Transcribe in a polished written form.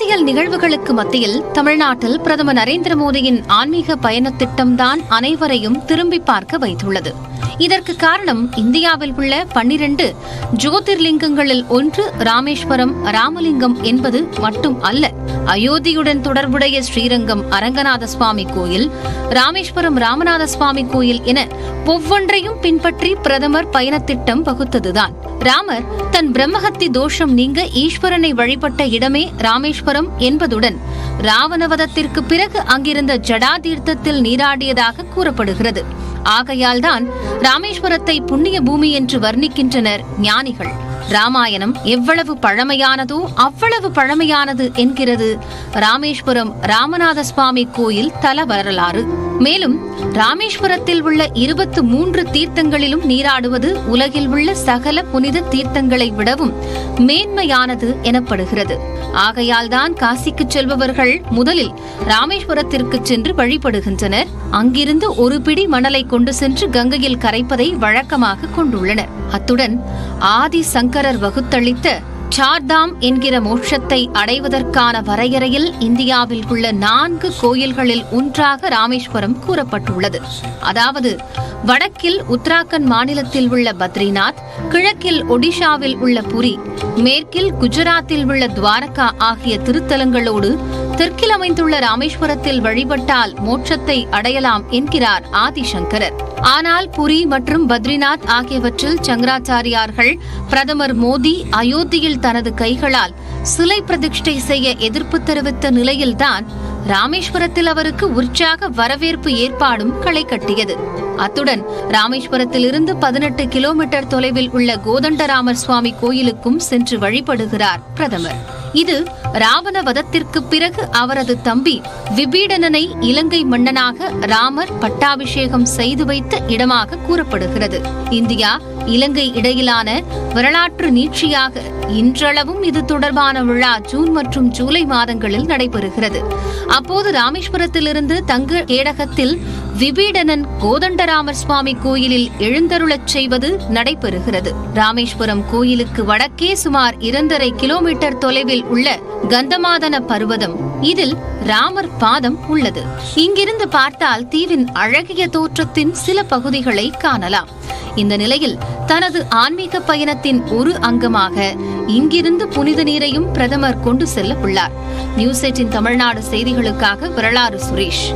அரசியல் நிகழ்வுகளுக்கு மத்தியில் தமிழ்நாட்டில் பிரதமர் நரேந்திர மோடியின் ஆன்மீக பயண திட்டம்தான் அனைவரையும் திரும்பி பார்க்க வைத்துள்ளது. இதற்கு காரணம் இந்தியாவில் உள்ள 12 ஜோதிர்லிங்கங்களில் ஒன்று ராமேஸ்வரம் ராமலிங்கம் என்பது மட்டும் அல்ல. அயோத்தியுடன் தொடர்புடைய ஸ்ரீரங்கம் அரங்கநாத சுவாமி கோயில், ராமேஸ்வரம் ராமநாத சுவாமி கோயில் என ஒவ்வொன்றையும் பின்பற்றி பிரதமர் பயணத்திட்டம் வகுத்ததுதான். ராமர் தன் பிரம்மஹத்தி தோஷம் நீங்க ஈஸ்வரனை வழிபட்ட இடமே ராமேஸ்வரம் என்பதுடன் ராவணவதத்திற்கு பிறகு அங்கிருந்த ஜடா தீர்த்தத்தில் நீராடியதாக கூறப்படுகிறது. ஆகையால்தான் ராமேஸ்வரத்தை புண்ணிய பூமி என்று வர்ணிக்கின்றனர் ஞானிகள். ராமாயணம் எவ்வளவு பழமையானதோ அவ்வளவு பழமையானது என்கிறது ராமேஸ்வரம் ராமநாத சுவாமி கோயில் தல வரலாறு. மேலும் ராமேஸ்வரத்தில் உள்ள 23 தீர்த்தங்களிலும் நீராடுவது உலகில் உள்ள சகல புனித தீர்த்தங்களை விடவும் மேன்மையானது எனப்படுகிறது. ஆகையால்தான் காசிக்கு செல்பவர்கள் முதலில் ராமேஸ்வரத்திற்கு சென்று வழிபடுகின்றனர். அங்கிருந்து ஒரு பிடி மணலை கொண்டு சென்று கங்கையில் கரைப்பதை வழக்கமாக கொண்டுள்ளனர். அத்துடன் ஆதி சங்கரர் வகுத்தளித்த சார்தாம் என்கிற மோட்சத்தை அடைவதற்கான வரையறையில் இந்தியாவில் உள்ள 4 கோயில்களில் ஒன்றாக ராமேஸ்வரம் கூறப்பட்டுள்ளது. அதாவது வடக்கில் உத்தராகண்ட் மாநிலத்தில் உள்ள பத்ரிநாத், கிழக்கில் ஒடிஷாவில் உள்ள புரி, மேற்கில் குஜராத்தில் உள்ள துவாரகா ஆகிய திருத்தலங்களோடு தெற்கில் அமைந்துள்ள ராமேஸ்வரத்தில் வழிபட்டால் மோட்சத்தை அடையலாம் என்கிறார் ஆதிசங்கரர். ஆனால் புரி மற்றும் பத்ரிநாத் ஆகியவற்றில் சங்கராச்சாரியார்கள் பிரதமர் மோடி அயோத்தியில் தனது கைகளால் சிலை பிரதிஷ்டை செய்ய எதிர்ப்பு தெரிவித்த நிலையில்தான் ராமேஸ்வரத்தில் அவருக்கு உற்சாக வரவேற்பு ஏற்பாடும் களை கட்டியது. அத்துடன் ராமேஸ்வரத்தில் இருந்து 18 கிலோமீட்டர் தொலைவில் உள்ள கோதண்டராமர் சுவாமி கோயிலுக்கும் சென்று வழிபடுகிறார் பிரதமர். இது ராவண வதத்திற்கு பிறகு அவரது தம்பி விபீடனனை இலங்கை மன்னனாக ராமர் பட்டாபிஷேகம் செய்து வைத்த இடமாக கூறப்படுகிறது. இந்தியா இலங்கை இடையிலான வரலாற்று நீட்சியாக இன்றளவும் இது தொடர்பான விழா ஜூன் மற்றும் ஜூலை மாதங்களில் நடைபெறுகிறது. அப்போது ராமேஸ்வரத்திலிருந்து தங்க கேடகத்தில் விபீடனன் கோதண்டராமர் சுவாமி கோயிலில் எழுந்தருளச் செய்வது நடைபெறுகிறது. ராமேஸ்வரம் கோயிலுக்கு வடக்கே சுமார் 2.5 கிலோமீட்டர் தொலைவில் உள்ள கந்தமாதன பர்வதம், இதில் ராமர் பாதம் உள்ளது. இங்கிருந்து பார்த்தால் தீவின் அழகிய தோற்றத்தின் சில பகுதிகளை காணலாம். இந்த நிலையில் தனது ஆன்மீக பயணத்தின் ஒரு அங்கமாக இங்கிருந்து புனித நீரையும் பிரதமர் கொண்டு செல்ல உள்ளார். நியூஸ் 8 தமிழ்நாடு செய்திகளுக்காக வரலாறு சுரேஷ்.